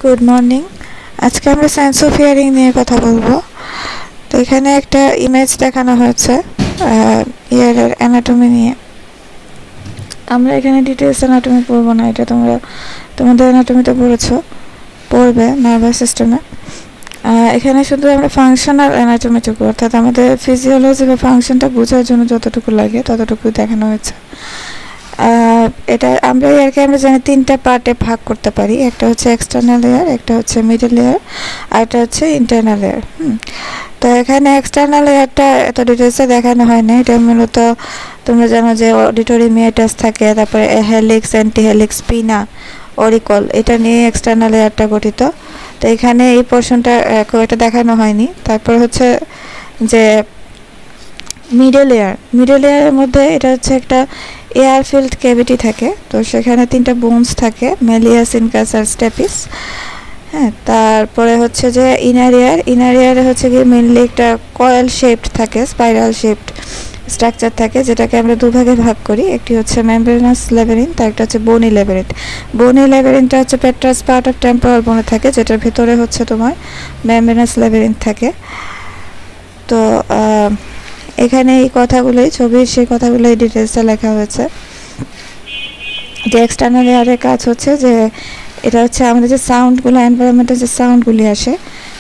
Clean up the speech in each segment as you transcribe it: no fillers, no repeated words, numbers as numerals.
Good morning. আজকে আমরা science of hearing নিয়ে কথা বলবো। তো এখানে একটা ইমেজ দেখানো হয়েছে ইয়ারের অ্যানাটমি নিয়ে। আমরা এখানে ডিটেলস অ্যানাটমি পড়বো না, এটা তোমাদের অ্যানাটমিতে পড়বে নার্ভাস সিস্টেমে। এখানে শুধু আমরা ফাংশনাল অ্যানাটমিটুকু, অর্থাৎ আমাদের ফিজিওলজি বা ফাংশনটা বোঝার জন্য যতটুকু লাগে ততটুকু দেখানো হয়েছে। এটা আমরা জানি তিনটা পার্টে ভাগ করতে পারি, একটা হচ্ছে এক্সটার্নাল লেয়ার, একটা হচ্ছে মিডল লেয়ার, আর একটা হচ্ছে ইন্টারনাল লেয়ার। তো এখানে এক্সটার্নাল লেয়ারটা এত ডিটেলসে দেখানো হয় না। এটা মূলত তোমরা জানো যে অডিটরি মিয়েটাস থাকে, তারপরে হেলিক্স, অ্যান্টিহেলিক্স, পিনা, অরিকল, এটা নিয়ে এক্সটার্নাল লেয়ারটা গঠিত। তো এখানে এই পোর্শনটা খুব একটা দেখানো হয়নি। তারপর হচ্ছে যে মিডল লেয়ারের মধ্যে এটা হচ্ছে একটা এয়ার ফিল্ড ক্যাভিটি থাকে। তো সেখানে তিনটা বোনস থাকে, মেলিয়াস, ইনকাস আর স্টেপিস। হ্যাঁ, তারপরে হচ্ছে যে ইনার ইয়ারে হচ্ছে কি মেনলি একটা কয়েল শেপড থাকে, স্পাইরাল শেপড স্ট্রাকচার থাকে, যেটাকে আমরা দুভাগে ভাগ করি। একটি হচ্ছে মেমব্রেনাস ল্যাবিরিন্থ, আর একটা হচ্ছে বোনি ল্যাবিরিন্থ। বোনি ল্যাবিরিন্থটা হচ্ছে পেট্রাস পার্ট অফ টেম্পোরাল বোনে থাকে, যেটার ভেতরে হচ্ছে তোমার মেমব্রেনাস ল্যাবিরিন্থ থাকে। তো এখানে এই কথাগুলোই ছবির সেই কথাগুলোই ডিটেলসটা লেখা হয়েছে। যে এক্সটার্নাল লেয়ারের কাজ হচ্ছে যে এটা হচ্ছে আমাদের যে সাউন্ডগুলো, এনভায়রনমেন্টের যে সাউন্ডগুলি আসে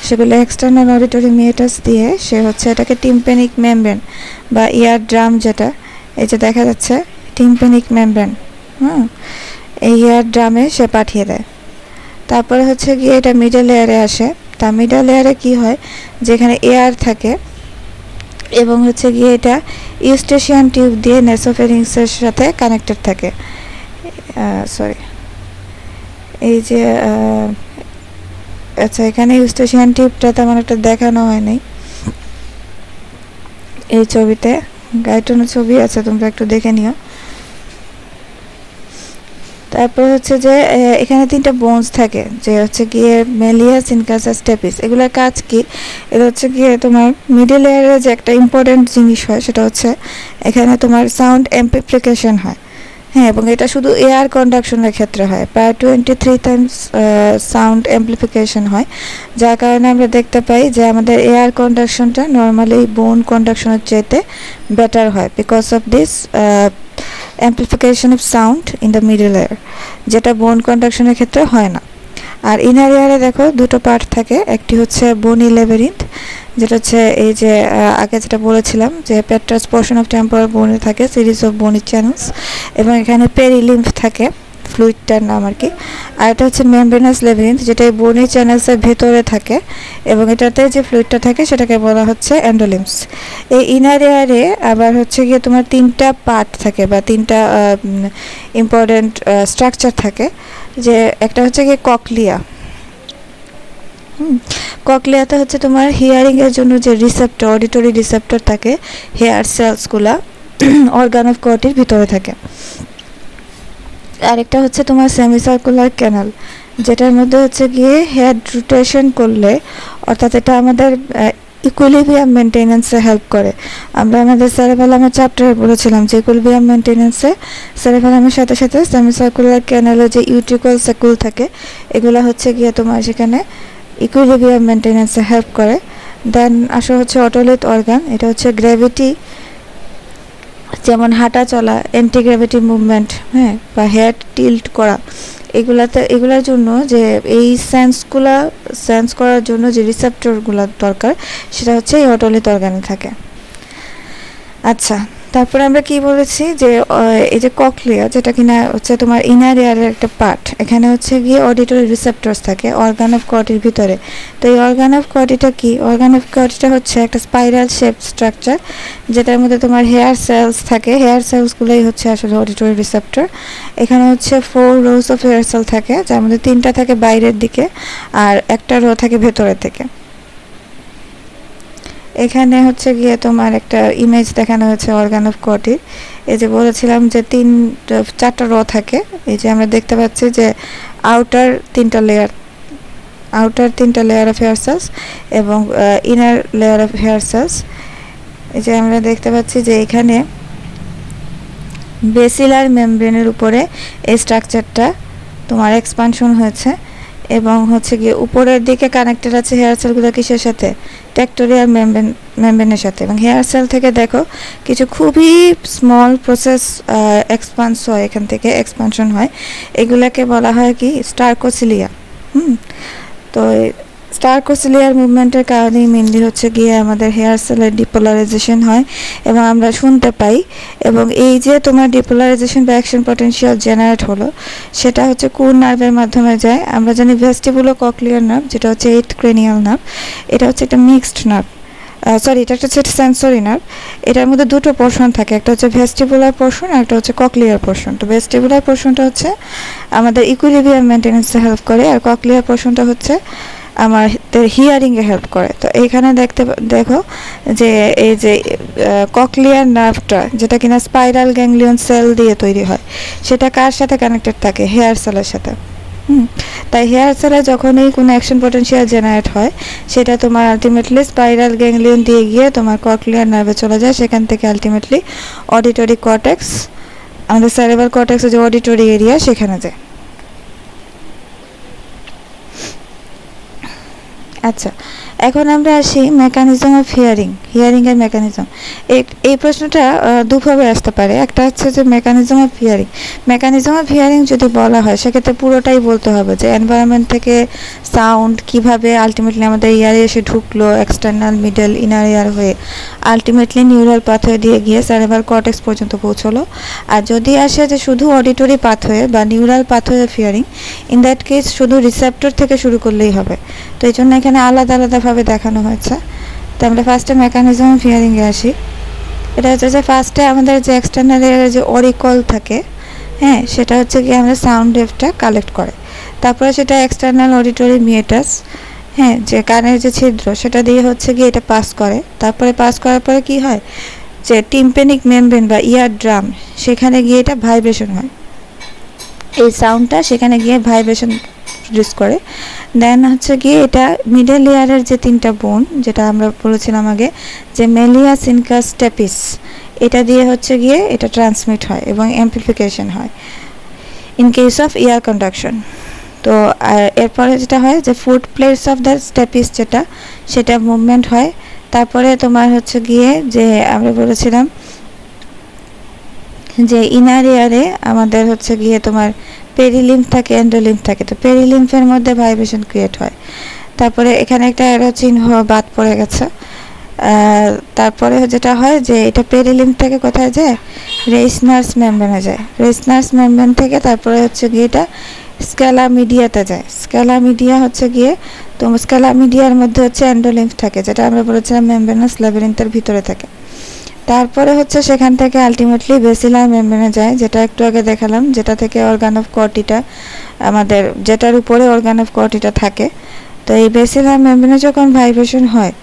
সেগুলো এক্সটার্নাল অডিটরি মিয়েটাস দিয়ে সে হচ্ছে এটাকে টিম্প্যানিক মেমব্রেন বা ইয়ার ড্রাম, যেটা এই যে দেখা যাচ্ছে টিম্প্যানিক মেমব্রেন, এই ইয়ার ড্রামে সে পাঠিয়ে দেয়। তারপরে হচ্ছে গিয়ে এটা মিডল লেয়ারে আসে। তা মিডল লেয়ারে কী হয়, যেখানে এয়ার থাকে এবং হচ্ছে গিয়ে এটা ইউস্টেশিয়ান টিউব দিয়ে নেসোফেরিংসের সাথে কানেক্টেড থাকে। এই যে আচ্ছা, এখানে ইউস্টেশিয়ান টিউবটা তেমন একটা দেখানো হয়নি এই ছবিতে। গাইটনের ছবি আছে, তোমরা একটু দেখে নিও। তারপর হচ্ছে যে এখানে তিনটা বোনস থাকে, যে হচ্ছে গিয়ে মেলিয়াস, ইনকাস আর স্টেপিস। এগুলোর কাজ কি? এটা হচ্ছে গিয়ে তোমার মিডল লেয়ারে যে একটা ইম্পর্টেন্ট জিনিস হয় সেটা হচ্ছে এখানে তোমার সাউন্ড অ্যাম্প্লিফিকেশন হয়। হ্যাঁ, এবং এটা শুধু এয়ার কন্ডাকশনের ক্ষেত্রে হয়। প্রায় 23 টাইমস সাউন্ড অ্যাম্প্লিফিকেশন হয়, যার কারণে আমরা দেখতে পাই যে আমাদের এয়ার কন্ডাকশনটা নর্মালি বোন কন্ডাকশনের চাইতে বেটার হয়, because of this amplification of sound in the middle layer, যেটা বোন কন্ডাকশনের ক্ষেত্রে হয় না। আর ইনার ইয়ারে দেখো দুটো পার্ট থাকে, একটি হচ্ছে বোনি ল্যাবিরিন্থ, যেটা হচ্ছে এই যে আগে যেটা বলেছিলাম যে পেট্রাস পোর্শন অফ টেম্পোরাল বোনে থাকে সিরিজ অফ বোনি চ্যানেলস, এবং এখানে পেরিলিম্ফ থাকে, ফ্লুইডটার নাম আর কি। আর এটা হচ্ছে মেমব্রেনাস ল্যাবিরিন্থ, যেটা এই বোনি চ্যানেলসের ভেতরে থাকে, এবং এটাতে যে ফ্লুইডটা থাকে সেটাকে বলা হচ্ছে এন্ডোলিম্ফস। এই ইনার এয়ারে আবার হচ্ছে গিয়ে তোমার তিনটা পার্ট থাকে বা তিনটা ইম্পর্টেন্ট স্ট্রাকচার থাকে। যে একটা হচ্ছে গিয়ে ককলিয়া। ককলিয়াতে হচ্ছে তোমার হিয়ারিংয়ের জন্য যে রিসেপ্টর, অডিটরি রিসেপ্টর থাকে, হেয়ার সেলসগুলা অর্গান অফ কর্টির ভিতরে থাকে। আরেকটা হচ্ছে তোমার সেমিসার্কুলার ক্যানাল, যেটার মধ্যে হচ্ছে গিয়ে হেড রোটেশন করলে, অর্থাৎ এটা আমাদের ইকুইলিব্রিয়াম মেনটেন্যান্সে হেল্প করে। আমরা আমাদের সেরেবেলামের চ্যাপ্টারে বলেছিলাম যে ইকুইলিব্রিয়াম মেনটেন্যান্সে সেরেবেলামের সাথে সাথে সেমিসার্কুলার ক্যানালে যে ইউট্রিকল স্যাকুল থাকে, এগুলো হচ্ছে গিয়ে তোমার সেখানে ইকুইলিব্রিয়াম মেনটেন্যান্সে হেল্প করে। দেন আসা হচ্ছে অটোলিথ অর্গান, এটা হচ্ছে গ্র্যাভিটি, যেমন হাঁটা চলা, অ্যান্টি গ্র্যাভিটি মুভমেন্ট, হ্যাঁ, বা হেড টিল্ট করা, এগুলোর জন্য যে এই সেন্স করার জন্য যে রিসেপ্টরগুলো দরকার সেটা হচ্ছে এই অটোলিথ অর্গানে থাকে। আচ্ছা, তারপরে আমরা কি বলেছি যে এই যে ককলিয়া, যেটা কিনা হচ্ছে তোমার ইনার ইয়ারের একটা পার্ট, এখানে হচ্ছে গিয়ে অডিটরি রিসেপ্টরস থাকে অর্গান অফ কর্টির ভিতরে। তো এই অর্গান অফ কর্টিটা কি? অর্গান অফ কর্টিটা হচ্ছে একটা স্পাইরাল শেপ স্ট্রাকচার, যেটার মধ্যে তোমার হেয়ার সেলস থাকে। হেয়ার সেলসগুলোই হচ্ছে আসলে অডিটরি রিসেপ্টর। এখানে হচ্ছে 4 রোজ অফ হেয়ার সেল থাকে, যার মধ্যে 3টা থাকে বাইরের দিকে আর একটা রো থাকে ভেতরের দিকে। এখানে হচ্ছে গিয়ে তোমার একটা ইমেজ দেখানো হয়েছে অর্গান অফ কর্টির। এই যে বলেছিলাম যে 4টা রো থাকে, এই যে আমরা দেখতে পাচ্ছি যে আউটার 3টা লেয়ার অফ হেয়ার সেলস এবং inner layer of hair cells. এই যে আমরা দেখতে পাচ্ছি যে এখানে বেসিলার মেমব্রেনের উপরে এই স্ট্রাকচারটা তোমার এক্সপানশন হয়েছে, এবং হচ্ছে গিয়ে উপরের দিকে কানেক্টেড আছে হেয়ার সেলগুলো কিসের সাথে, টেক্টোরিয়াল মেমব্রেনের সাথে। এবং হেয়ার সেল থেকে দেখো কিছু খুবই স্মল প্রসেস এক্সপান্স হয়, এখান থেকে এক্সপানশন হয়, এগুলাকে বলা হয় কি স্টার্কোসিলিয়া। তো স্টার্কোসিলিয়ার মুভমেন্টের কারণেই মেনলি হচ্ছে গিয়ে আমাদের হেয়ার সেলের ডিপোলারাইজেশন হয় এবং আমরা শুনতে পাই। এবং এই যে তোমার ডিপোলারাইজেশন বা অ্যাকশন পটেনশিয়াল জেনারেট হলো, সেটা হচ্ছে কোন নার্ভের মাধ্যমে যায়? আমরা জানি ভেস্টিবুলো ককলিয়ার নার্ভ, যেটা হচ্ছে 8th ক্রেনিয়াল নার্ভ। এটা হচ্ছে একটা মিক্সড নার্ভ, এটা একটা হচ্ছে সেন্সরি নার্ভ। এটার মধ্যে দুটো পোর্শন থাকে, একটা হচ্ছে ভেস্টিবুলার পোর্শন আর একটা হচ্ছে ককলিয়ার পোর্শন। তো ভেস্টিবুলার পোর্শনটা হচ্ছে আমাদের ইকুইলিব্রিয়াম মেনটেন্যান্সে হেল্প করে, আর ককলিয়ার পোর্শনটা হচ্ছে আমাদের হিয়ারিংয়ে হেল্প করে। তো এইখানে দেখো যে এই যে ককলিয়ার নার্ভটা, যেটা কিনা স্পাইরাল গ্যাংলিয়ন সেল দিয়ে তৈরি হয়, সেটা কার সাথে কানেক্টেড থাকে? হেয়ার সেলের সাথে। তাই হেয়ার সেলে যখনই কোনো অ্যাকশন পটেনশিয়াল জেনারেট হয়, সেটা তোমার আলটিমেটলি স্পাইরাল গ্যাংলিয়ন দিয়ে গিয়ে তোমার ককলিয়ার নার্ভে চলে যায়, সেখান থেকে আলটিমেটলি অডিটরি কর্টেক্স, আমাদের সেরেব্রাল কর্টেক্সের যে অডিটরি এরিয়া, সেখানে যায়। আচ্ছা, এখন আমরা আসি মেকানিজম অফ হিয়ারিংয়ের মেকানিজম। এই প্রশ্নটা দুভাবে আসতে পারে। একটা হচ্ছে যে মেকানিজম অফ হিয়ারিং যদি বলা হয়, সেক্ষেত্রে পুরোটাই বলতে হবে যে এনভায়রনমেন্ট থেকে সাউন্ড কিভাবে আলটিমেটলি আমাদের ইয়ারে এসে ঢুকলো, এক্সটার্নাল, মিডল, ইনার ইয়ার হয়ে আলটিমেটলি নিউরাল পাথওয়ে দিয়ে গিয়ে সেরেব্রাল কর্টেক্স পর্যন্ত পৌঁছলো। আর যদি আসে যে শুধু অডিটরি পাথওয়ে বা neural pathway of hearing, in that case শুধু রিসেপ্টর থেকে শুরু করলেই হবে। তো এই জন্য এখানে আলাদা আলাদাভাবে দেখানো হয়েছে। তো আমরা ফার্স্টে মেকানিজম অফ হিয়ারিংয়ে আসি। এটা হচ্ছে যে ফার্স্টে আমাদের যে এক্সটার্নাল এরিয়ার যে অরিকল থাকে, হ্যাঁ, সেটা হচ্ছে কি আমরা সাউন্ড ওয়েভটা কালেক্ট করে, তারপরে সেটা এক্সটার্নাল অডিটরি মিয়েটাস, হ্যাঁ, যে কানের যে ছিদ্র, সেটা দিয়ে হচ্ছে গিয়ে এটা পাস করে। তারপরে পাস করার পরে কি হয়, যে টিম্পেনিক মেমব্রেন বা ইয়ার ড্রাম, সেখানে গিয়ে এটা ভাইব্রেশন হয়, এই সাউন্ডটা সেখানে গিয়ে ভাইব্রেশন প্রডিউস করে। দেন হচ্ছে গিয়ে এটা মিডল লেয়ারের যে 3টা বোন, যেটা আমরা বলেছিলাম আগে, যে মেলিয়া, সিনকাস, স্টেপিস, এটা দিয়ে হচ্ছে গিয়ে এটা ট্রান্সমিট হয় এবং অ্যাম্প্লিফিকেশন হয় in case of year conduction. তো এরপরে যেটা হয় যে foot plates of the stapes, সেটা মুভমেন্ট হয়। তারপরে তোমার হচ্ছে গিয়ে যে আমরা বলেছিলাম যে ইনার ইয়ারে আমাদের হচ্ছে গিয়ে তোমার পেরিলিম্ফ থাকে, এন্ডোলিম্ফ থাকে। তো পেরিলিম্ফের মধ্যে ভাইব্রেশন ক্রিয়েট হয়। তারপরে এখানে একটা অ্যারো চিহ্ন বাদ পড়ে গেছে। তারপরে যেটা হয় যে এটা পেরিলিম্ফ থেকে কোথায় যায়, রেইসনার্স মেমব্রেনে যায়। রেইসনার্স মেমব্রেন থেকে তারপরে হচ্ছে গিয়ে এটা স্ক্যালা মিডিয়াতে যায়। স্ক্যালা মিডিয়া হচ্ছে গিয়ে, তো স্ক্যালা মিডিয়ার মধ্যে হচ্ছে এন্ডোলিম্ফ থাকে, যেটা আমরা বলেছিলাম মেমব্রেনাস ল্যাবিরিন্থের ভিতরে থাকে। তারপরে হচ্ছে সেখান থেকে আলটিমেটলি বেসিলার মেমব্রেনে যায়, যেটা একটু আগে দেখালাম, যেটা থেকে অর্গান অফ কর্টিটা, আমাদের যেটার উপরে অর্গান অফ কর্টিটা থাকে। তো এই বেসিলার মেমব্রেনে যখন ভাইব্রেশন হয়,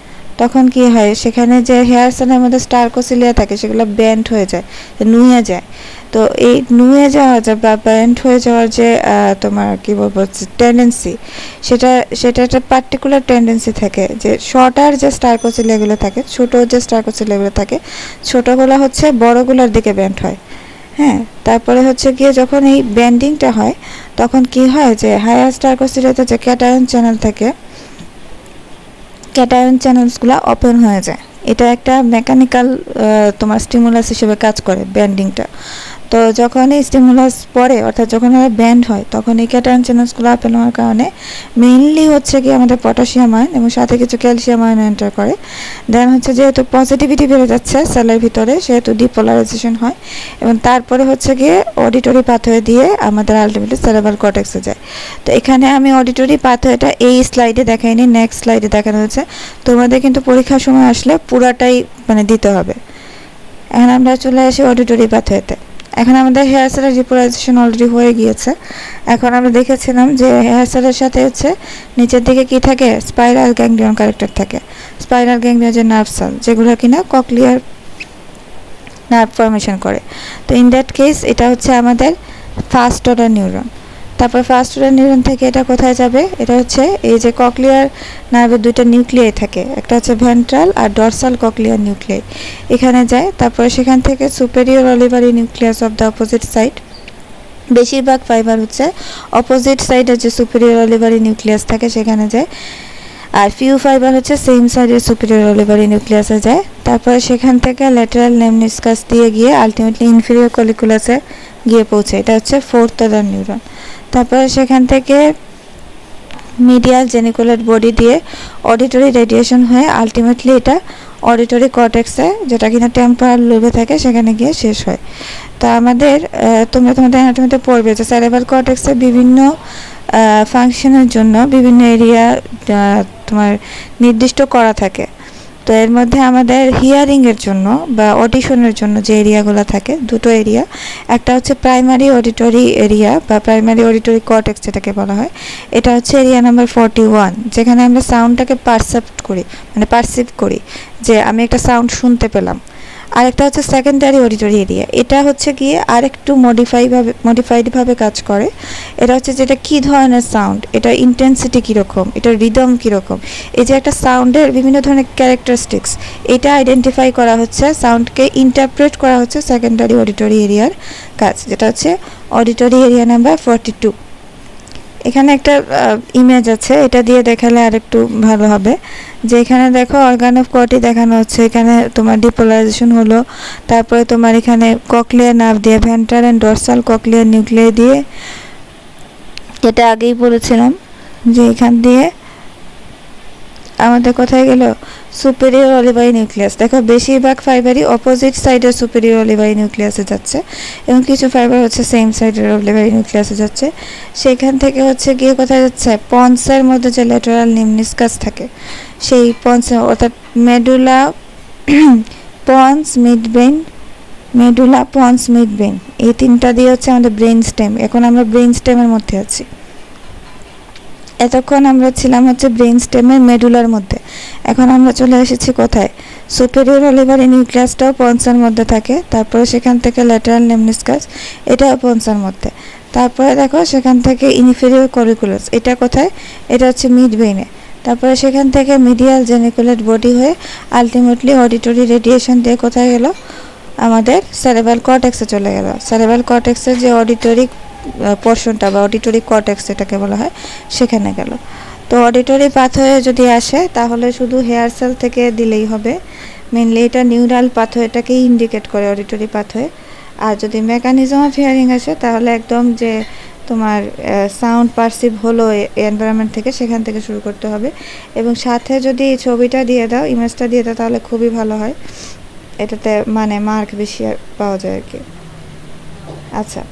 তখন কি হয়, সেখানে যে হেয়ার সেলের মধ্যে স্টার্কোসিলিয়া থাকে, সেগুলো ব্যান্ড হয়ে যায়, নুয়ে যায়। তো এই নুয়ে যাওয়া বা ব্যান্ড হয়ে যাওয়ার যে তোমার কি বলবো টেন্ডেন্সি, সেটা একটা পার্টিকুলার টেন্ডেন্সি থাকে, যে শর্টার যে স্টার্কোসিলিয়াগুলো থাকে, ছোটো যে স্টার্কোসিলিয়াগুলো থাকে, ছোটোগুলো হচ্ছে বড়গুলোর দিকে ব্যান্ড হয়। হ্যাঁ, তারপরে হচ্ছে গিয়ে যখন এই ব্যান্ডিংটা হয়, তখন কি হয় যে হায়ার স্টার্কোসিলিয়াতে যে ক্যাটায়ন চ্যানেল থাকে, ক্যাটায়ন চ্যানেলসগুলো ওপেন হয়ে যায়। এটা একটা মেকানিক্যাল তোমার স্টিমুলাস হিসেবে কাজ করে ব্যান্ডিংটা। তো যখন এই স্টিমুলাস পড়ে, অর্থাৎ যখন ব্যান্ড হয়, তখন এই ক্যাটায়ন চ্যানেলসগুলো ওপেন হওয়ার কারণে মেইনলি হচ্ছে কি আমাদের পটাশিয়াম আয়ন এবং সাথে কিছু ক্যালসিয়াম আয়ন এন্টার করে। দেন হচ্ছে যেহেতু পজিটিভিটি বেড়ে যাচ্ছে সেলের ভিতরে, সেহেতু ডিপোলারাইজেশন হয় এবং তারপরে হচ্ছে গিয়ে অডিটরি পাথওয়ে দিয়ে আমাদের আলটিমেটলি সেরেব্রাল কর্টেক্সে যায়। তো এখানে আমি অডিটরি পাথওয়েটা এই স্লাইডে দেখাইনি, নেক্সট স্লাইডে দেখানো হয়েছে। তোমাদের কিন্তু পরীক্ষার সময় আসলে পুরাটাই মানে দিতে হবে। এখন আমরা চলে আসি অডিটরি পাথওয়েতে। এখন আমাদের হেয়ার সেলের ডিপোলারাইজেশন অলরেডি হয়ে গিয়েছে। এখন আমরা দেখেছিলাম যে হেয়ার সেলের সাথে হচ্ছে নিচের দিকে কি থাকে, স্পাইরাল গ্যাংলিয়ন কালেক্টর থাকে। স্পাইরাল গ্যাংলিয়ন যে নার্ভ সেল, যেগুলো কিনা ককলিয়ার নার্ভ ফর্মেশন করে। তো ইন দ্যাট কেস এটা হচ্ছে আমাদের ফার্স্ট অর্ডার নিউরন। তারপর ফার্স্ট অর্ডার নিউরন থেকে এটা কোথায় যাবে, এটা হচ্ছে এই যে ককলিয়ার নার্ভের 2টা নিউক্লিয়াই থাকে, একটা হচ্ছে ভেন্ট্রাল আর ডরসাল ককলিয়ার নিউক্লিয়াই, এখানে যায়। তারপরে সেখান থেকে superior olivary nucleus of the opposite side, বেশিরভাগ ফাইবার হচ্ছে অপোজিট সাইডের যে সুপিরিয়র অলিভারি নিউক্লিয়াস থাকে সেখানে যায়, আর ফিউ ফাইবার হচ্ছে সেম সাইডের সুপিরিয়র অলিভারি নিউক্লিয়াসে যায়। তারপরে সেখান থেকে ল্যাটারাল লেমনিসকাস দিয়ে গিয়ে আলটিমেটলি ইনফিরিয়র কলিকুলাসে গিয়ে পৌঁছে, এটা হচ্ছে ফোর্থ অর্ডার নিউরন। তারপরে সেখান থেকে মিডিয়াল জেনিকুলেট বডি দিয়ে অডিটরি রেডিয়েশন হয়ে আলটিমেটলি এটা অডিটরি কর্টেক্সে, যেটা কিনা টেম্পোরাল লোবে থাকে, সেখানে গিয়ে শেষ হয়। তো আমাদের তোমরা তোমাদের অ্যানাটমিতে পড়বে যে সেরেব্রাল কর্টেক্সে বিভিন্ন ফাংশনের জন্য বিভিন্ন এরিয়া তোমার নির্দিষ্ট করা থাকে। তো এর মধ্যে আমাদের হিয়ারিংয়ের জন্য বা অডিশনের জন্য যে এরিয়াগুলো থাকে, দুটো এরিয়া, একটা হচ্ছে প্রাইমারি অডিটরি এরিয়া বা প্রাইমারি অডিটরি কর্টেক্স যেটাকে বলা হয়, এটা হচ্ছে এরিয়া নাম্বার 41, যেখানে আমরা সাউন্ডটাকে পারসিভ করি যে আমি একটা সাউন্ড শুনতে পেলাম। আরেকটা হচ্ছে সেকেন্ডারি অডিটরি এরিয়া, এটা হচ্ছে গিয়ে আরেকটু মডিফাইডভাবে কাজ করে। এটা হচ্ছে যেটা কী ধরনের সাউন্ড, এটা ইন্টেন্সিটি কীরকম, এটার রিদম কীরকম, এই যে একটা সাউন্ডের বিভিন্ন ধরনের ক্যারেক্টারিস্টিক্স, এটা আইডেন্টিফাই করা হচ্ছে, সাউন্ডকে ইন্টারপ্রেট করা হচ্ছে সেকেন্ডারি অডিটরি এরিয়ার কাজ, যেটা হচ্ছে অডিটরি এরিয়া নাম্বার 42। এখানে একটা ইমেজ আছে, এটা দিয়ে দেখালে আরেকটু ভালো হবে। যে এখানে দেখো অর্গান অফ কর্টি দেখানো হচ্ছে, এখানে তোমার ডিপোলারাইজেশন হলো, তারপরে তোমার এখানে ককলিয়ার নার্ভ দিয়ে ventral and dorsal cochlear nuclei দিয়ে, যেটা আগেই বলেছিলাম যে এখান দিয়ে আমাদের কোথায় গেল, সুপিরিয়র অলিভারি নিউক্লিয়াস। দেখো বেশিরভাগ ফাইবারই অপোজিট সাইডের সুপিরিয়র অলিভারি নিউক্লিয়াসে যাচ্ছে এবং কিছু ফাইবার হচ্ছে সেম সাইডের অলিভারি নিউক্লিয়াসে যাচ্ছে। সেখান থেকে হচ্ছে গিয়ে কোথায় যাচ্ছে, পন্সের মধ্যে যে ল্যাটারাল নিমনিসকাস থাকে, সেই পন্সে অর্থাৎ মেডুলা পন্স মিড ব্রেন, এই তিনটা দিয়ে হচ্ছে আমাদের ব্রেন স্টেম। এখন আমরা ব্রেন স্টেমের মধ্যে আছি, এতক্ষণ আমরা ছিলাম হচ্ছে ব্রেন স্টেমের মেডুলার মধ্যে। এখন আমরা চলে এসেছি কোথায়, সুপিরিয়র অলিভারি নিউক্লিয়াসটাও পন্সের মধ্যে থাকে, তারপরে সেখান থেকে ল্যাটারাল লেমনিসকাস, এটাও পন্সের মধ্যে। তারপরে দেখো সেখান থেকে ইনফেরিয়র কলিকুলাস, এটা কোথায়, এটা হচ্ছে মিড ব্রেনে। তারপরে সেখান থেকে মিডিয়াল জেনিকুলেট বডি হয়ে আলটিমেটলি অডিটরি রেডিয়েশন দিয়ে কোথায় গেল, আমাদের সেরেব্রাল কর্টেক্সে চলে গেল। সেরেব্রাল কর্টেক্সের যে অডিটরি পোর্শনটা বা অডিটরি কর্টেক্স এটাকে বলা হয়, সেখানে গেল। তো অডিটরি পাথওয়ে যদি আসে তাহলে শুধু হেয়ার সেল থেকে দিলেই হবে, মেনলি এটা নিউরাল পাথওয়েটাকেই ইন্ডিকেট করে অডিটরি পাথওয়ে। আর যদি মেকানিজম অফ হিয়ারিং আসে তাহলে একদম যে তোমার সাউন্ড পারসিভ হলো এনভায়রনমেন্ট থেকে, সেখান থেকে শুরু করতে হবে। এবং সাথে যদি ছবিটা দিয়ে দাও, ইমেজটা দিয়ে দাও, তাহলে খুবই ভালো হয়, এটাতে মানে মার্ক বেশি পাওয়া যায় আর কি। আচ্ছা,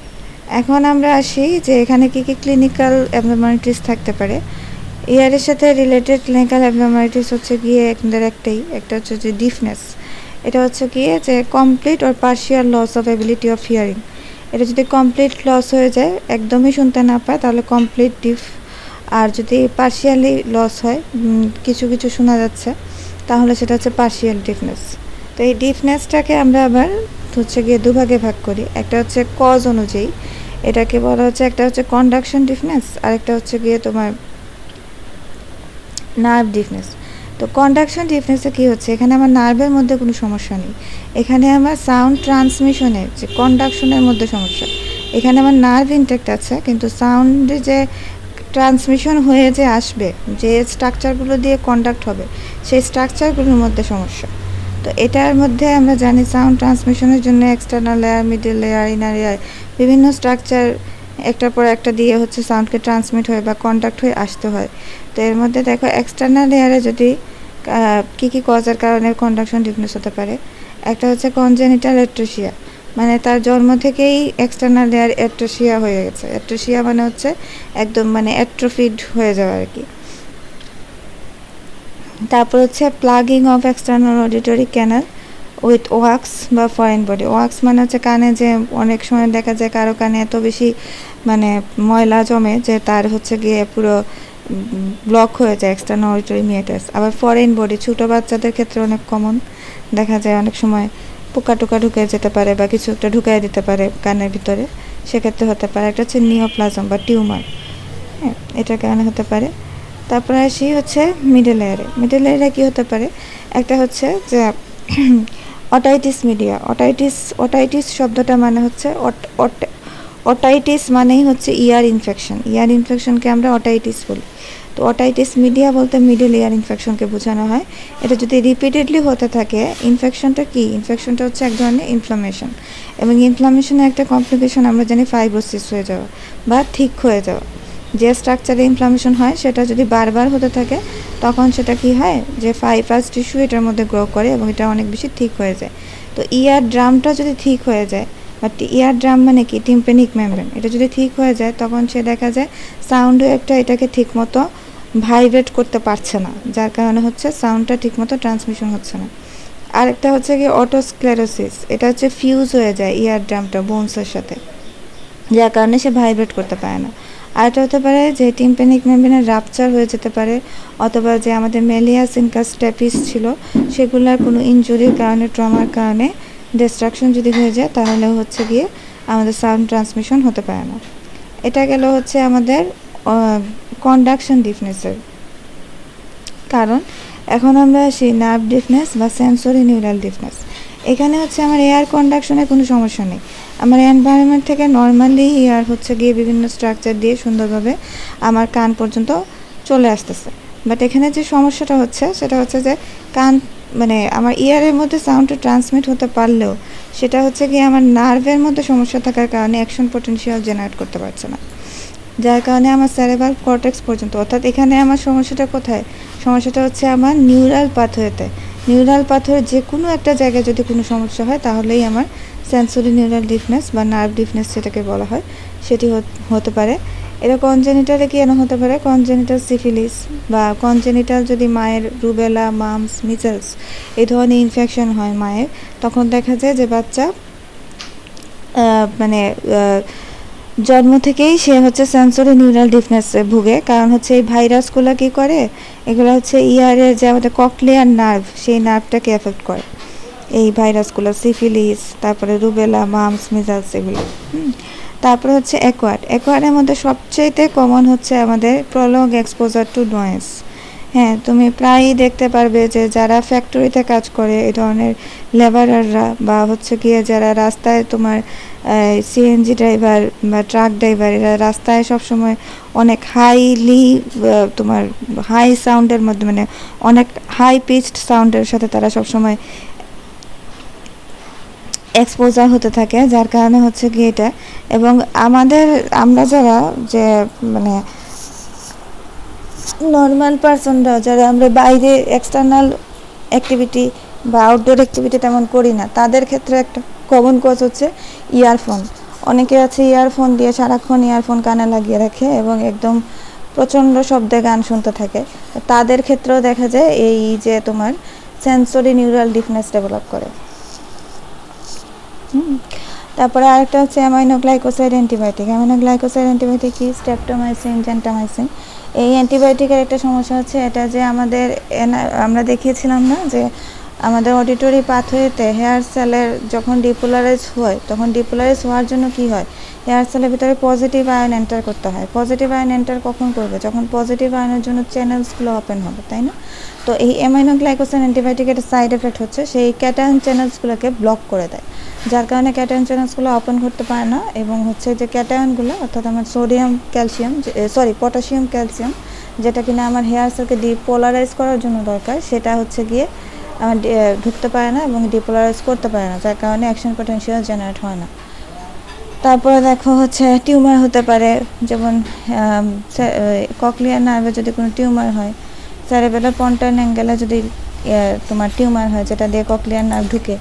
এখন আমরা আসি যে এখানে কী কী ক্লিনিক্যাল অ্যাবনর্মালিটিস থাকতে পারে। ইয়ারের সাথে রিলেটেড ক্লিনিক্যাল অ্যাবনর্মালিটিস হচ্ছে গিয়ে একটা হচ্ছে যে ডিফনেস, এটা হচ্ছে গিয়ে যে complete or partial loss of ability of hearing. এটা যদি কমপ্লিট লস হয়ে যায়, একদমই শুনতে না পায়, তাহলে কমপ্লিট ডিফ। আর যদি পার্শিয়ালি লস হয়, কিছু কিছু শোনা যাচ্ছে, তাহলে সেটা হচ্ছে পার্শিয়াল ডিফনেস। তো এই ডিফনেসটাকে আমরা আবার হচ্ছে গিয়ে দুভাগে ভাগ করি। একটা হচ্ছে কজ অনুযায়ী, এটাকে বলা হচ্ছে, একটা হচ্ছে কন্ডাকশন ডিফনেস আর একটা হচ্ছে গিয়ে তোমার নার্ভ ডিফনেস। তো কন্ডাকশন ডিফনেসে কী হচ্ছে, এখানে আমার নার্ভের মধ্যে কোনো সমস্যা নেই, এখানে আমার সাউন্ড ট্রান্সমিশনের যে কন্ডাকশনের মধ্যে সমস্যা। এখানে আমার নার্ভ ইনটেক্ট আছে, কিন্তু সাউন্ডে যে ট্রান্সমিশন হয়ে যে আসবে, যে স্ট্রাকচারগুলো দিয়ে কন্ডাক্ট হবে, সেই স্ট্রাকচারগুলোর মধ্যে সমস্যা। তো এটার মধ্যে আমরা জানি সাউন্ড ট্রান্সমিশনের জন্য external layer, middle layer, inner layer, বিভিন্ন স্ট্রাকচার একটার পর একটা দিয়ে হচ্ছে সাউন্ডকে ট্রান্সমিট হয়ে বা কন্ডাক্ট হয়ে আসতে হয়। তো এর মধ্যে দেখো এক্সটার্নাল লেয়ারে যদি কী কী কজের কারণে কন্ডাকশন ডিফনেস হতে পারে, একটা হচ্ছে কনজেনিটাল অ্যাট্রেসিয়া, মানে তার জন্ম থেকেই এক্সটার্নাল লেয়ার অ্যাট্রেসিয়া হয়ে গেছে। অ্যাট্রেসিয়া মানে হচ্ছে একদম মানে অ্যাট্রোফিড হয়ে যাওয়া আর কি। তারপর হচ্ছে plugging of external auditory canal with wax বা ফরেন বডি। ওয়াক্স মানে হচ্ছে কানে যে অনেক সময় দেখা যায় কারো কানে এত বেশি মানে ময়লা জমে যে তার হচ্ছে গিয়ে পুরো ব্লক হয়ে যায় এক্সটার্নাল অডিটরি মিয়েটাস। আবার ফরেন বডি ছোটো বাচ্চাদের ক্ষেত্রে অনেক কমন দেখা যায়, অনেক সময় পোকা টোকা ঢুকে যেতে পারে বা কিছু একটা ঢুকাই দিতে পারে কানের ভিতরে, সেক্ষেত্রে হতে পারে। একটা হচ্ছে নিওপ্লাজম বা টিউমার, হ্যাঁ, এটার কারণে হতে পারে। তারপরে আসি হচ্ছে মিডল লেয়ারে। মিডল লেয়ারে কী হতে পারে, একটা হচ্ছে যে অটাইটিস মিডিয়া। অটাইটিস শব্দটা মানে হচ্ছে অটাইটিস মানেই হচ্ছে ইয়ার ইনফেকশন, ইয়ার ইনফেকশনকে আমরা অটাইটিস বলি। তো অটাইটিস মিডিয়া বলতে মিডল ইয়ার ইনফেকশনকে বোঝানো হয়। এটা যদি রিপিটেডলি হতে থাকে, ইনফেকশনটা কি, ইনফেকশনটা হচ্ছে এক ধরনের ইনফ্লামেশন, এবং ইনফ্লামেশনের একটা কমপ্লিকেশন আমরা জানি ফাইব্রোসিস হয়ে যাওয়া বা ঠিক হয়ে যাওয়া। যে স্ট্রাকচারে ইনফ্লামেশন হয় সেটা যদি বারবার হতে থাকে তখন সেটা কি হয়, যে ফাইব্রাস টিস্যু এটার মধ্যে গ্রো করে এবং এটা অনেক বেশি ঠিক হয়ে যায়। তো ইয়ার ড্রামটা যদি ঠিক হয়ে যায়, বাট ইয়ার ড্রাম মানে কি, টিম্পেনিক মেমব্রেন, এটা যদি ঠিক হয়ে যায় তখন সে দেখা যায় সাউন্ড ওয়েভটা এটাকে ঠিকমতো ভাইব্রেট করতে পারছে না, যার কারণে হচ্ছে সাউন্ডটা ঠিকমতো ট্রান্সমিশন হচ্ছে না। আরেকটা হচ্ছে কি অটোস্ক্লেরোসিস, এটা হচ্ছে ফিউজ হয়ে যায় ইয়ার ড্রামটা বোনসের সাথে, যার কারণে সে ভাইব্রেট করতে পারে না। আরেকটা হতে পারে যে টিম্পেনিক মেমব্রেনের রাপচার হয়ে যেতে পারে, অথবা যে আমাদের মেলিয়াস ইনকাস স্টেপিস ছিল সেগুলোর কোনো ইনজুরির কারণে, ট্রমার কারণে ডিস্ট্রাকশন যদি হয়ে যায় তাহলে হচ্ছে গিয়ে আমাদের সাউন্ড ট্রান্সমিশন হতে পারে না। এটা গেল হচ্ছে আমাদের কন্ডাকশন ডিফনেসের কারণ। এখন আমরা আসি নার্ভ ডিফনেস বা সেন্সরি নিউরাল ডিফনেস। এখানে হচ্ছে আমার এয়ার কন্ডাকশনের কোনো সমস্যা নেই, আমার এনভায়রনমেন্ট থেকে নর্মালি এয়ার হচ্ছে গিয়ে বিভিন্ন স্ট্রাকচার দিয়ে সুন্দরভাবে আমার কান পর্যন্ত চলে আসতেছে। বাট এখানে যে সমস্যাটা হচ্ছে সেটা হচ্ছে যে কান মানে আমার ইয়ারের মধ্যে সাউন্ডটা ট্রান্সমিট হতে পারলেও সেটা হচ্ছে গিয়ে আমার নার্ভের মধ্যে সমস্যা থাকার কারণে অ্যাকশন পটেনশিয়াল জেনারেট করতে পারছে না, যার কারণে আমার সেরেব্রাল কর্টেক্স পর্যন্ত, অর্থাৎ এখানে আমার সমস্যাটা কোথায়, সমস্যাটা হচ্ছে আমার নিউরাল পাথওয়েতে। নিউরাল পাথওয়ের যে কোনো একটা জায়গায় যদি কোনো সমস্যা হয় তাহলেই আমার সেন্সরি নিউরাল ডিফনেস বা নার্ভ ডিফনেস যেটাকে বলা হয় সেটি হতে পারে। এটা কনজেনিটালে কেন হতে পারে, কনজেনিটাল সিফিলিস বা কনজেনিটাল যদি মায়ের রুবেলা, মামস, মিজেলস এই ধরনের ইনফেকশন হয় মায়ের, তখন দেখা যায় যে বাচ্চা মানে জন্ম থেকেই সে হচ্ছে সেন্সরি নিউরাল ডিফনেসে ভুগে। কারণ হচ্ছে এই ভাইরাসগুলো কী করে, এগুলো হচ্ছে ইয়ারের যে আমাদের ককলিয়ার নার্ভ সেই নার্ভটাকে এফেক্ট করে এই ভাইরাসগুলো, সিফিলিস, তারপরে রুবেলা, মামস, মিজালস এগুলো। তারপরে হচ্ছে অ্যাকোয়ার্ডের মধ্যে সবচেয়ে কমন হচ্ছে আমাদের প্রলং এক্সপোজার টু নয়েজ। হ্যাঁ, তুমি প্রায়ই দেখতে পারবে যে যারা ফ্যাক্টরিতে কাজ করে এই ধরনের লেবারাররা বা হচ্ছে গিয়ে যারা রাস্তায় তোমার সিএনজি ড্রাইভার বা ট্রাক ড্রাইভার, এরা রাস্তায় সবসময় অনেক হাইলি তোমার হাই সাউন্ডের মধ্যে মানে অনেক হাই পিচড সাউন্ডের সাথে তারা সবসময় এক্সপোজার হতে থাকে, যার কারণে হচ্ছে কি এটা। এবং আমরা যারা যে মানে নর্মাল পারসনরা যারা আমরা বাইরে এক্সটার্নাল অ্যাক্টিভিটি বা আউটডোর অ্যাক্টিভিটি তেমন করি না, তাদের ক্ষেত্রে একটা কমন কজ হচ্ছে ইয়ারফোন। অনেকে আছে ইয়ারফোন দিয়ে সারাক্ষণ ইয়ারফোন কানে লাগিয়ে রাখে এবং একদম প্রচণ্ড শব্দে গান শুনতে থাকে। তাদের ক্ষেত্রেও দেখা যায় এই যে তোমার সেন্সরি নিউরাল ডিফনেস ডেভেলপ করে। তারপরে আরেকটা হচ্ছে অ্যামাইনোগ্লাইকোসাইড অ্যান্টিবায়োটিক। অ্যামাইনোগ্লাইকোসাইড অ্যান্টিবায়োটিক কি, স্ট্রেপ্টোমাইসিন, জেন্টামাইসিন। এই অ্যান্টিবায়োটিকের একটা সমস্যা হচ্ছে এটা যে আমরা দেখিয়েছিলাম না যে আমাদের অডিটরি পাথওয়েতে হেয়ার সেলের যখন ডিপোলারাইজ হয়, তখন ডিপোলারাইজ হওয়ার জন্য কি হয়, হেয়ার সেলের ভিতরে পজিটিভ আয়ন এন্টার করতে হয়। পজিটিভ আয়ন এন্টার কখন করবে, যখন পজিটিভ আয়নের জন্য চ্যানেলসগুলো ওপেন হবে, তাই না? তো এই অ্যামাইনোগ্লাইকোসাইড অ্যান্টিবায়োটিকের একটা সাইড এফেক্ট হচ্ছে সেই ক্যাটায়ন চ্যানেলসগুলোকে ব্লক করে দেয়, যার কারণে ক্যাটায়ন চ্যানেলসগুলো ওপেন করতে পারে না। এবং হচ্ছে যে ক্যাটায়নগুলো অর্থাৎ আমার পটাশিয়াম ক্যালসিয়াম যেটা কিনা আমার হেয়ার সেলকে ডিপোলারাইজ করার জন্য দরকার, সেটা হচ্ছে গিয়ে ঢুকতে পারে না এবং ডিপোলারাইজ করতে পারে না, যার কারণে অ্যাকশন পটেনশিয়াল জেনারেট হয় না। তারপরে দেখো হচ্ছে টিউমার হতে পারে, যেমন ককলিয়ার নার্ভে যদি কোনো টিউমার হয়, সেরেবেলার পন্টাইন অ্যাঙ্গেলে যদি তোমার টিউমার হয় যেটা দিয়ে ককলিয়ার নার্ভ ঢুকে,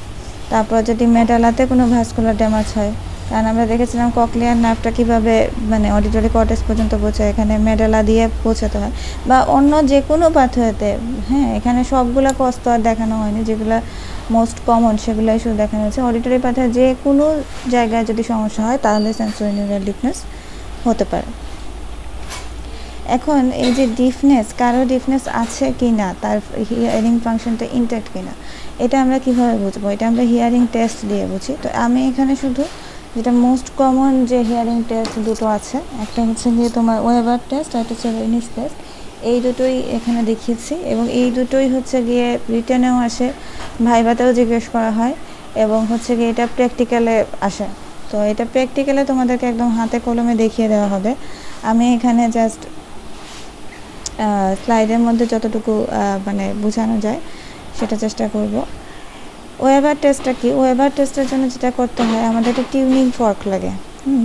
তারপর যদি মেডালাতে কোনো ভাস্কুলার ড্যামেজ হয়, কারণ আমরা দেখেছিলাম ককলিয়ার নার্ভটা কীভাবে মানে অডিটরি কর্টেক্স পর্যন্ত পৌঁছায়, এখানে মেডালা দিয়ে পৌঁছাতে হয়, বা অন্য যে কোনো পাথওয়েতে। হ্যাঁ, এখানে সবগুলো কজ তো আর দেখানো হয়নি, যেগুলো মোস্ট কমন সেগুলোই শুধু দেখানো হয়েছে। অডিটরি পাথওয়ে যে কোনো জায়গায় যদি সমস্যা হয় তাহলে সেন্সরি নিউরাল ডিফনেস হতে পারে। এখন এই যে ডিফনেস, কারো ডিফনেস আছে কি না, তার হিয়ারিং ফাংশনটা ইনট্যাক্ট কিনা, এটা আমরা কিভাবে বুঝবো, এটা আমরা হিয়ারিং টেস্ট দিয়ে বুঝি। তো আমি এখানে শুধু যেটা মোস্ট কমন যে হিয়ারিং টেস্ট দুটো আছে, একটা হচ্ছে গিয়ে তোমার ওয়েবার টেস্ট আর একটা হচ্ছে রেনিস টেস্ট, এই দুটোই এখানে দেখিয়েছি। এবং এই দুটোই হচ্ছে গিয়ে রিটেনেও আসে, ভাইভাতেও জিজ্ঞেস করা হয়, এবং হচ্ছে গিয়ে এটা প্র্যাকটিক্যালে আসে। তো এটা প্র্যাকটিক্যালে তোমাদেরকে একদম হাতে কলমে দেখিয়ে দেওয়া হবে। আমি এখানে জাস্ট স্লাইডের মধ্যে যতটুকু মানে বোঝানো যায় সেটা চেষ্টা করব। ওয়েবার টেস্টটা কি? ওয়েবার টেস্টের জন্য যেটা করতে হয়, আমাদের একটা টিউনিং ফর্ক লাগে।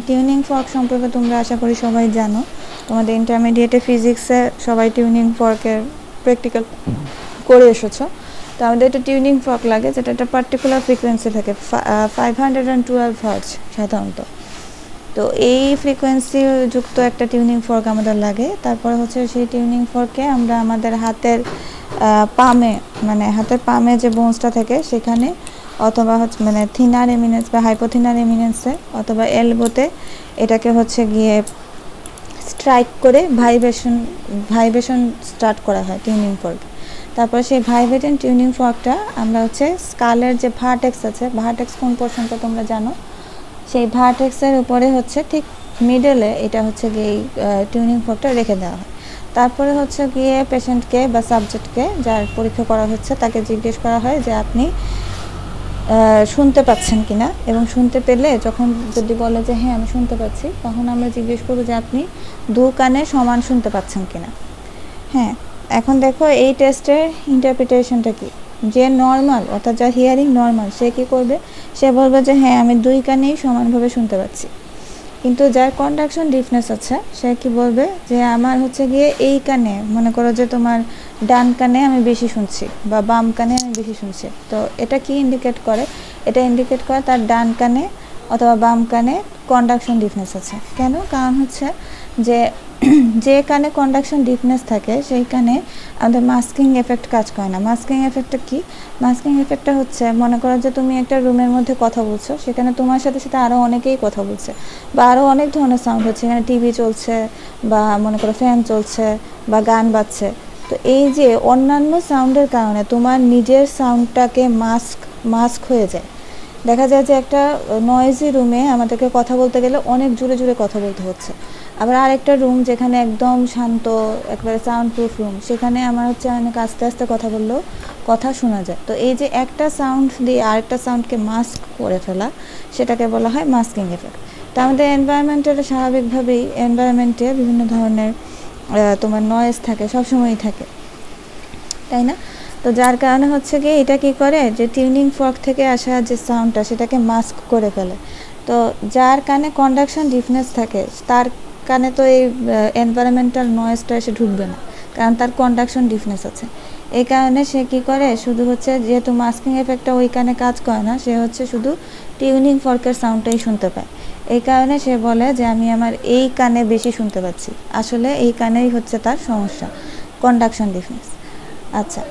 টিউনিং ফর্ক সম্পর্কে তোমরা আশা করি সবাই জানো, তোমাদের ইন্টারমিডিয়েটে ফিজিক্সে সবাই টিউনিং ফর্কের প্র্যাকটিক্যাল করে এসেছো। তো আমাদের একটা টিউনিং ফর্ক লাগে, যেটা একটা পার্টিকুলার ফ্রিকোয়েন্সি থাকে 512 হার্টজ সাধারণত। তো এই ফ্রিকোয়েন্সি যুক্ত একটা টিউনিং ফর্ক আমাদের লাগে। তারপরে হচ্ছে সেই টিউনিং ফর্কে আমরা আমাদের হাতের পামে, মানে হাতের পামে যে বোনসটা থাকে সেখানে, অথবা হচ্ছে মানে থিনার এমিনেন্স বা হাইপোথিনার এমিনেন্সে অথবা এলবোতে এটাকে হচ্ছে গিয়ে স্ট্রাইক করে ভাইব্রেশন স্টার্ট করা হয় টিউনিং ফর্ক। তারপর সেই ভাইব্রেটিং টিউনিং ফর্কটা আমরা হচ্ছে স্কালের যে ভার্টেক্স আছে, ভার্টেক্স কোন পোর্শনটা তোমরা জানো, সেই ভার্টেক্সের উপরে হচ্ছে ঠিক মিডলে এটা হচ্ছে গিয়ে এই টিউনিং ফর্কটা রেখে দেওয়া হয়। তারপরে হচ্ছে গিয়ে পেশেন্টকে বা সাবজেক্টকে যার পরীক্ষা করা হচ্ছে তাকে জিজ্ঞেস করা হয় যে আপনি শুনতে পাচ্ছেন কিনা, এবং শুনতে পেলে যখন যদি বলে যে হ্যাঁ আমি শুনতে পাচ্ছি, তখন আমরা জিজ্ঞেস করবো যে আপনি দু কানে সমান শুনতে পাচ্ছেন কিনা। হ্যাঁ, এখন দেখো এই টেস্টের ইন্টারপ্রিটেশনটা কি। যে নর্মাল, অর্থাৎ যার হিয়ারিং নর্মাল, সে কী করবে, সে বলবে যে হ্যাঁ আমি দুই কানেই সমানভাবে শুনতে পাচ্ছি। কিন্তু যার কন্ডাকশন ডিফনেস আছে সে কি বলবে যে আমার হচ্ছে গিয়ে এই কানে, মনে করো যে তোমার ডান কানে আমি বেশি শুনছি বা বাম কানে আমি বেশি শুনছি। তো এটা কি ইন্ডিকেট করে? এটা ইন্ডিকেট করে তার ডান কানে অথবা বাম কানে কন্ডাকশন ডিফনেস আছে। কেন? কারণ হচ্ছে যে যে কানে কন্ডাকশন ডিফনেস থাকে সেই কানে আমাদের মাস্কিং এফেক্ট কাজ করে না। মাস্কিং এফেক্টটা কি? মাস্কিং এফেক্টটা হচ্ছে, মনে করো যে তুমি একটা রুমের মধ্যে কথা বলছো, সেখানে তোমার সাথে সাথে আরও অনেকেই কথা বলছে বা আরও অনেক ধরনের সাউন্ড হচ্ছে, এখানে টিভি চলছে বা মনে করো ফ্যান চলছে বা গান বাজছে। তো এই যে অন্যান্য সাউন্ডের কারণে তোমার নিজের সাউন্ডটাকে মাস্ক হয়ে যায়। দেখা যায় যে একটা নয়েজি রুমে আমাদেরকে কথা বলতে গেলে অনেক জোরে জোরে কথা বলতে হচ্ছে, আবার আরেকটা রুম যেখানে একদম শান্ত, একবারে সাউন্ড প্রুফ রুম, সেখানে আমার হচ্ছে অনেক আস্তে আস্তে কথা বললেও কথা শোনা যায়। তো এই যে একটা সাউন্ড দিয়ে আরেকটা সাউন্ডকে মাস্ক করে ফেলা, সেটাকে বলা হয় মাস্কিং এফেক্ট। তো আমাদের এনভায়রনমেন্টের স্বাভাবিকভাবেই এনভায়রনমেন্টে বিভিন্ন ধরনের তোমার নয়েজ থাকে, সবসময়ই থাকে, তাই না? তো যার কারণে হচ্ছে গিয়ে এটা কী করে, যে টিউনিং ফর্ক থেকে আসা যে সাউন্ডটা সেটাকে মাস্ক করে ফেলে। তো যার কানে কন্ডাকশন ডিফনেস থাকে তার কানে তো এই এনভায়রনমেন্টাল নয়েজটা এসে ঢুকবে না, কারণ তার কন্ডাকশন ডিফনেস আছে। এই কারণে সে কী করে, শুধু হচ্ছে যেহেতু মাস্কিং এফেক্টটা ওই কানে কাজ করে না, সে হচ্ছে শুধু টিউনিং ফর্কের সাউন্ডটাই শুনতে পায়। এই কারণে সে বলে যে আমি আমার এই কানে বেশি শুনতে পাচ্ছি। আসলে এই কানেই হচ্ছে তার সমস্যা, কন্ডাকশন ডিফনেস। আচ্ছা,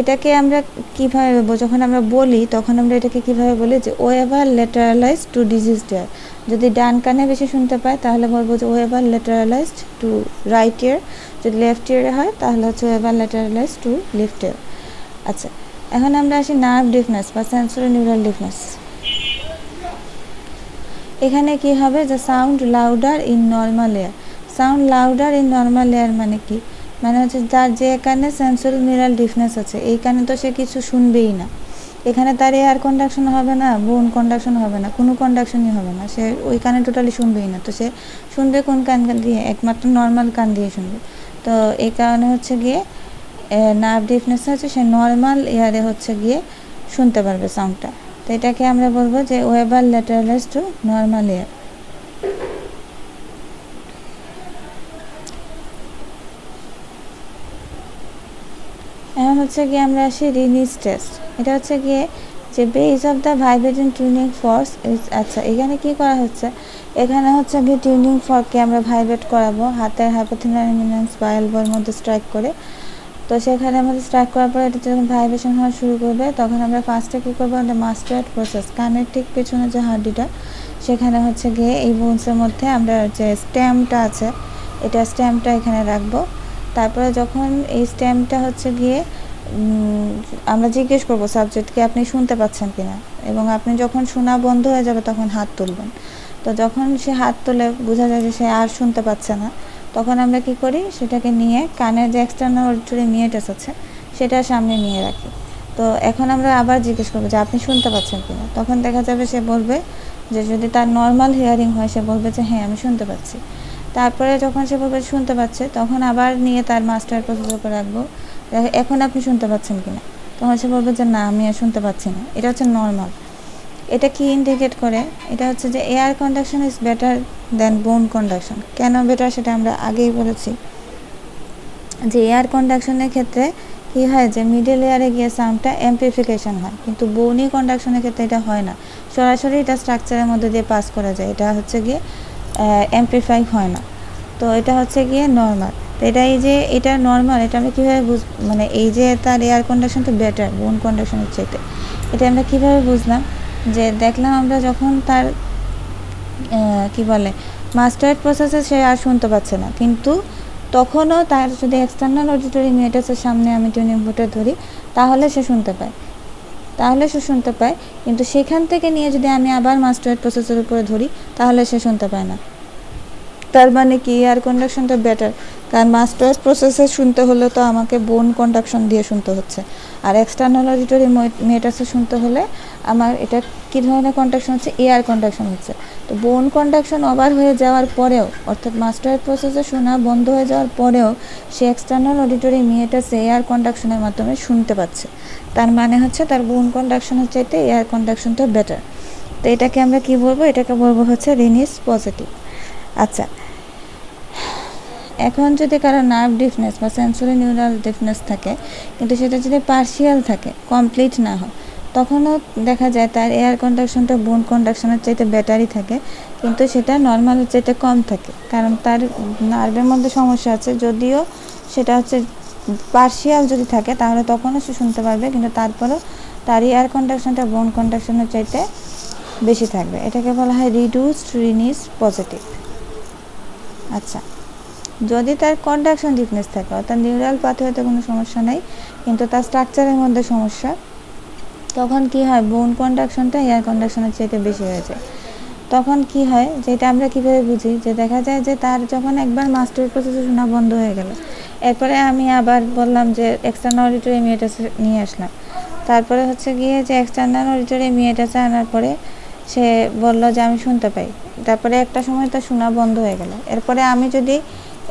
এটাকে আমরা কীভাবে, যখন আমরা বলি তখন আমরা এটাকে কীভাবে বলি, যে ওয়েভার ল্যাটারালাইজড টু ডিজিজড ইয়ার। যদি ডান কানে বেশি শুনতে পায় তাহলে বলবো যে ওয়েভার ল্যাটারালাইজড টু রাইট ইয়ার। যদি লেফট ইয়ারে হয় তাহলে হচ্ছে ওয়েভার ল্যাটারালাইজড টু লেফট ইয়ার। আচ্ছা, এখন আমরা আসি নার্ভ ডিফনেস বা সেন্সরি নিউরাল ডিফনেস। এখানে কি হবে, যে sound louder in normal air. Sound louder in normal air মানে কি? মানে হচ্ছে যার যে কানে সেন্সরি নিউরাল ডিফনেস আছে, এই কানে তো সে কিছু শুনবেই না। এখানে তার এয়ার কন্ডাকশন হবে না, বোন কন্ডাকশন হবে না, কোনো কন্ডাকশনই হবে না, সে ওই কানে টোটালি শুনবেই না। তো সে শুনবে কোন কান দিয়ে? একমাত্র নর্মাল কান দিয়ে শুনবে। তো এই কারণে হচ্ছে গিয়ে নার্ভ ডিফনেস হচ্ছে সে নর্মাল এয়ারে হচ্ছে গিয়ে শুনতে পারবে সাউন্ডটা। তো এটাকে আমরা বলবো যে ওয়েভার ল্যাটারালাইজড টু নর্মাল এয়ার। এখন হচ্ছে গিয়ে আমরা আসি রিনিস টেস্ট। এটা হচ্ছে গিয়ে যে base of the vibrating tuning force is. আচ্ছা, এখানে কি করা হচ্ছে, এখানে হচ্ছে গিয়ে টিউনিং ফর্ককে আমরা ভাইব্রেট করাবো হাতের হাইপোথিনার এমিনেন্স বা এলবোর মধ্যে স্ট্রাইক করে। তো সেখানে আমাদের স্ট্রাইক করার পরে এটা যখন ভাইব্রেশন হওয়া শুরু করবে, তখন আমরা ফার্স্টে কী করবো, আমাদের মাস্টার্ড প্রসেস, কানের ঠিক পেছনে যে হাড্ডিটা, সেখানে হচ্ছে গিয়ে এই বোনসের মধ্যে আমরা যে স্ট্যাম্পটা আছে, এটা স্ট্যাম্পটা এখানে রাখবো। তারপরে যখন এই স্ট্যাম্পটা হচ্ছে গিয়ে আমরা জিজ্ঞেস করবো সাবজেক্টকে আপনি শুনতে পাচ্ছেন কিনা, এবং আপনি যখন শোনা বন্ধ হয়ে যাবে তখন হাত তুলবেন। তো যখন সে হাত তুলে বোঝা যায় যে সে আর শুনতে পাচ্ছে না, তখন আমরা কি করি, সেটাকে নিয়ে কানের যে এক্সটার্নাল অডিটরি মিয়েটাস আছে সেটা সামনে নিয়ে রাখি। তো এখন আমরা আবার জিজ্ঞেস করবো যে আপনি শুনতে পাচ্ছেন কিনা, তখন দেখা যাবে সে বলবে যে যদি তার নর্মাল হিয়ারিং হয় সে বলবে যে হ্যাঁ আমি শুনতে পাচ্ছি। তারপরে যখন সে বলবে শুনতে পাচ্ছে তখন আবার নিয়ে তার মাস্টার প্রসেসর উপর রাখবো, এখন আপনি শুনতে পাচ্ছেন কিনা, তখন সে বলবে যে না আমি আর শুনতে পাচ্ছি না। এটা হচ্ছে নর্মাল। এটা কি ইন্ডিকেট করে? এটা হচ্ছে যে এয়ার কন্ডাকশন ইজ বেটার দেন বোন কন্ডাকশন। কেন বেটার সেটা আমরা আগেই বলেছি, যে এয়ার কন্ডাকশনের ক্ষেত্রে কী হয় যে মিডল এয়ারে গিয়ে সাউন্ডটা অ্যাম্প্লিফিকেশন হয়, কিন্তু বোনি কন্ডাকশনের ক্ষেত্রে এটা হয় না, সরাসরি এটা স্ট্রাকচারের মধ্যে দিয়ে পাস করা যায়, এটা হচ্ছে গিয়ে অ্যাম্প্লিফাই হয় না। তো এটা হচ্ছে গিয়ে নর্মাল। তো এটা এই যে এটা নর্মাল, এটা আমরা কীভাবে মানে এই যে তার এয়ার কন্ডাকশনটা বেটার বোন কন্ডাকশনের চাইতে, এটা আমরা কীভাবে বুঝলাম? যে দেখলাম আমরা যখন তার কি বলে মাস্টার্ড প্রসেসে সে আর শুনতে পাচ্ছে না, কিন্তু তখনও তার যদি এক্সটার্নাল অডিটরি মিটার্সের সামনে আমি টিউনিং ফোর্কটা ধরি তাহলে সে শুনতে পায়, কিন্তু সেখান থেকে নিয়ে যদি আমি আবার মাস্টার্ড প্রসেসের উপরে ধরি তাহলে সে শুনতে পায় না। তার মানে কি এয়ার কন্ডাকশনটা বেটার, কারণ মাস্টার্ড প্রসেসে শুনতে হলে তো আমাকে বোন কন্ডাকশন দিয়ে শুনতে হচ্ছে, আর এক্সটার্নাল অডিটরি মিটার্সে শুনতে হলে আমার এটা কী ধরনের কন্ডাকশন হচ্ছে, এয়ার কন্ডাকশন হচ্ছে। তো বোন কন্ডাকশন ওভার হয়ে যাওয়ার পরেও, অর্থাৎ মাস্টার্ড প্রসেসে শোনা বন্ধ হয়ে যাওয়ার পরেও সে এক্সটার্নাল অডিটরি মিটার্সে এয়ার কন্ডাকশনের মাধ্যমে শুনতে পাচ্ছে, তার মানে হচ্ছে তার বোন কন্ডাকশনের চাইতে এয়ার কন্ডাকশনটা বেটার। তো এটাকে আমরা কি বলবো? এটাকে বলবো হচ্ছে রিনিস পজিটিভ। আচ্ছা, এখন যদি কারো নার্ভ ডিফনেস বা সেন্সরি নিউরাল ডিফনেস থাকে, কিন্তু সেটা যদি পার্শিয়াল থাকে, কমপ্লিট না হয়, তখনও দেখা যায় তার এয়ার কন্ডাকশনটা বোন কন্ডাকশনের চাইতে বেটারই থাকে, কিন্তু সেটা নর্মালের চাইতে কম থাকে, কারণ তার নার্ভের মধ্যে সমস্যা আছে। যদিও সেটা হচ্ছে পার্শিয়াল যদি থাকে তাহলে তখনও সে শুনতে পারবে, কিন্তু তারপরেও তার এয়ার কন্ডাকশনটা বোন কন্ডাকশনের চাইতে বেশি থাকবে। এটাকে বলা হয় রিডিউসড রিনিস পজিটিভ। আচ্ছা, যদি তার কন্ডাকশন ডিফনেস থাকে, অর্থাৎ নিউরাল পাথওয়েতে কোনো সমস্যা নেই কিন্তু তার স্ট্রাকচারের মধ্যে সমস্যা, তখন কি হয়? বোন কন্ডাকশনটা এয়ার কন্ডাকশনের চাইতে বেশি হয়ে যায়। তখন কি হয়, যেটা আমরা কীভাবে বুঝি, যে দেখা যায় যে তার যখন একবার মাস্টার প্রসেসে শোনা বন্ধ হয়ে গেল, এরপরে আমি আবার বললাম যে এক্সটার্নাল অডিটরি মিটার্সে নিয়ে আসলাম, তারপরে হচ্ছে গিয়ে যে এক্সটার্নাল অডিটরি মিটার্সে আনার পরে সে বলল যে আমি শুনতে পাই, তারপরে একটা সময় তার শোনা বন্ধ হয়ে গেল, এরপরে আমি যদি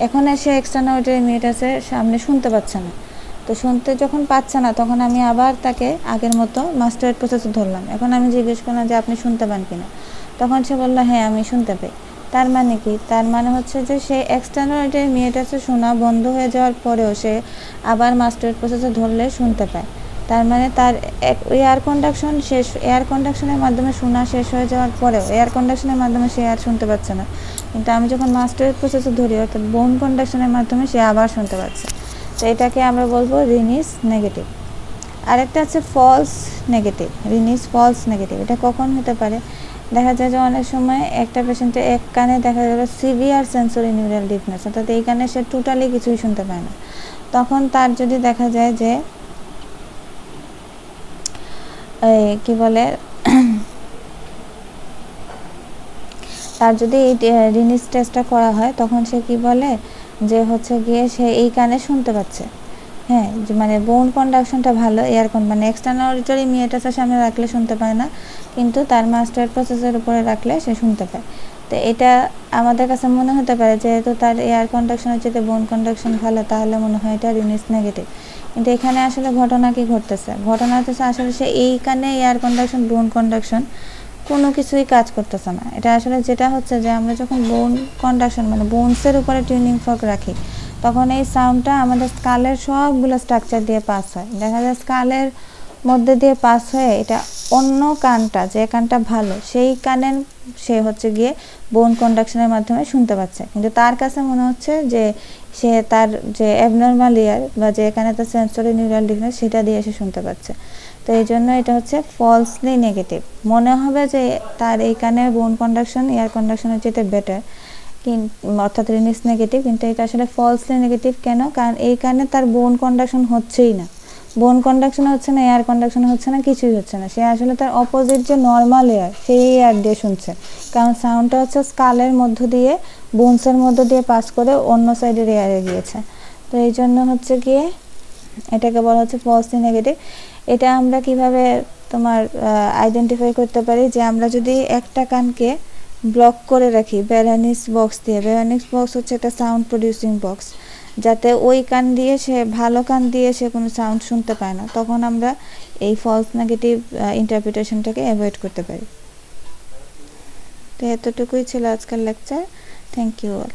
এখন এসে এক্সটার্নাল অডিটরি মিটার্সের সামনে শুনতে পাচ্ছে না, তো শুনতে যখন পাচ্ছে না তখন আমি আবার তাকে আগের মতো মাস্টার্ড প্রসেসে ধরলাম। এখন আমি জিজ্ঞেস করলাম যে আপনি শুনতে পান কিনা, তখন সে বললো হ্যাঁ আমি শুনতে পাই। তার মানে কি? তার মানে হচ্ছে যে সে এক্সটার্নাল অডিটরি মিটার্সে শোনা বন্ধ হয়ে যাওয়ার পরেও সে আবার মাস্টার্ড প্রসেসে ধরলে শুনতে পায়। তার মানে তার এয়ার কন্ডাকশন শেষ, এয়ার কন্ডাকশনের মাধ্যমে শোনা শেষ হয়ে যাওয়ার পরেও এয়ার কন্ডাকশনের মাধ্যমে সে আর শুনতে পাচ্ছে না, কিন্তু আমি যখন মাস্টার্ড প্রসেসে ধরি অর্থাৎ বোন কন্ডাকশনের মাধ্যমে সে আবার শুনতে পাচ্ছে। তো এটাকে আমরা বলবো রিনিস নেগেটিভ। আরেকটা আছে false negative, Rini's false negative. এটা কখন হতে পারে? দেখা যায় যে অনেক সময় একটা পেশেন্টের এক কানে দেখা গেল সিভিয়ার সেন্সরি নিউরাল ডিফনেস, অর্থাৎ এই কানে সে টোটালি কিছুই শুনতে পায় না। তখন তার যদি দেখা যায় যে কি বলে তার যদি এই রিনিস টেস্টটা করা হয় তখন সে কি বলে যে হচ্ছে গিয়ে সে এই কানে শুনতে পাচ্ছে, হ্যাঁ, মানে বোন কন্ডাকশনটা ভালো, এয়ার মানে এক্সটার্নাল অডিটরি মিটার্সের সামনে রাখলে শুনতে পায় না, কিন্তু তার মাস্টার প্রসেসের উপরে রাখলে সে শুনতে পায়। তো এটা আমাদের কাছে মনে হতে পারে যেহেতু তার এয়ার কন্ডাকশনের চেয়ে বোন কন্ডাকশন ভালো, তাহলে মনে হয় এটা রিনিস নেগেটিভ। কিন্তু এখানে আসলে ঘটনা কি ঘটতেছে? ঘটনা হচ্ছে আসলে সে এই কানে এয়ার কন্ডাকশন বোন কন্ডাকশন কোনো কিছুই কাজ করতেছে না। এটা আসলে যেটা হচ্ছে যে আমরা যখন বোন কন্ডাকশন মানে বোনসের উপরে টিউনিং ফর্ক রাখি, তখন এই সাউন্ডটা আমাদের স্কালের সবগুলো স্ট্রাকচার দিয়ে পাস হয়। দেখা যায় স্কালের মধ্যে দিয়ে পাস হয়ে এটা অন্য কানটা, যে কানটা ভালো সেই কানে সে হচ্ছে গিয়ে বোন কন্ডাকশনের মাধ্যমে শুনতে পাচ্ছে, কিন্তু তার কাছে মনে হচ্ছে যে সে তার যে অ্যাবনর্মাল ইয়ার বা যে এখানে তার সেন্সরি নিউরাল ডিফনেস সেটা দিয়ে সে শুনতে পাচ্ছে। তো এই জন্য এটা হচ্ছে ফলসলি নেগেটিভ। মনে হবে যে তার এই কানের বোন কন্ডাকশন এয়ার কন্ডাকশনের চেয়ে বেটার, অর্থাৎ রিনিস নেগেটিভ, কিন্তু এটা আসলে ফলসলি নেগেটিভ। কেন? কারণ এই কানে তার বোন কন্ডাকশন হচ্ছেই না, বোন কন্ডাকশন হচ্ছে না, এয়ার কন্ডাকশন হচ্ছে না, কিছুই হচ্ছে না। সে আসলে তার অপোজিট যে নর্মাল এয়ার সেই এয়ার দিয়ে শুনছে, কারণ সাউন্ডটা হচ্ছে স্কালের মধ্য দিয়ে বোনসের মধ্য দিয়ে পাস করে অন্য সাইডের এয়ারে গিয়েছে। তো এই জন্য হচ্ছে গিয়ে এটাকে বলা হচ্ছে ফলসলি নেগেটিভ। এটা আমরা কিভাবে তোমার আইডেন্টিফাই করতে পারি যে আমরা যদি একটা কানকে ব্লক করে রাখি ব্যারানিস বক্স দিয়ে। ব্যারানিস বক্স হচ্ছে একটা সাউন্ড প্রডিউসিং বক্স, যাতে ওই কান দিয়ে সে ভালো কান দিয়ে সে কোনো সাউন্ড শুনতে পায় না, তখন আমরা এই ফলস নেগেটিভ ইন্টারপ্রিটেশনটাকে অ্যাভয়েড করতে পারি। তো এতটুকুই ছিল আজকের লেকচার। Thank you all.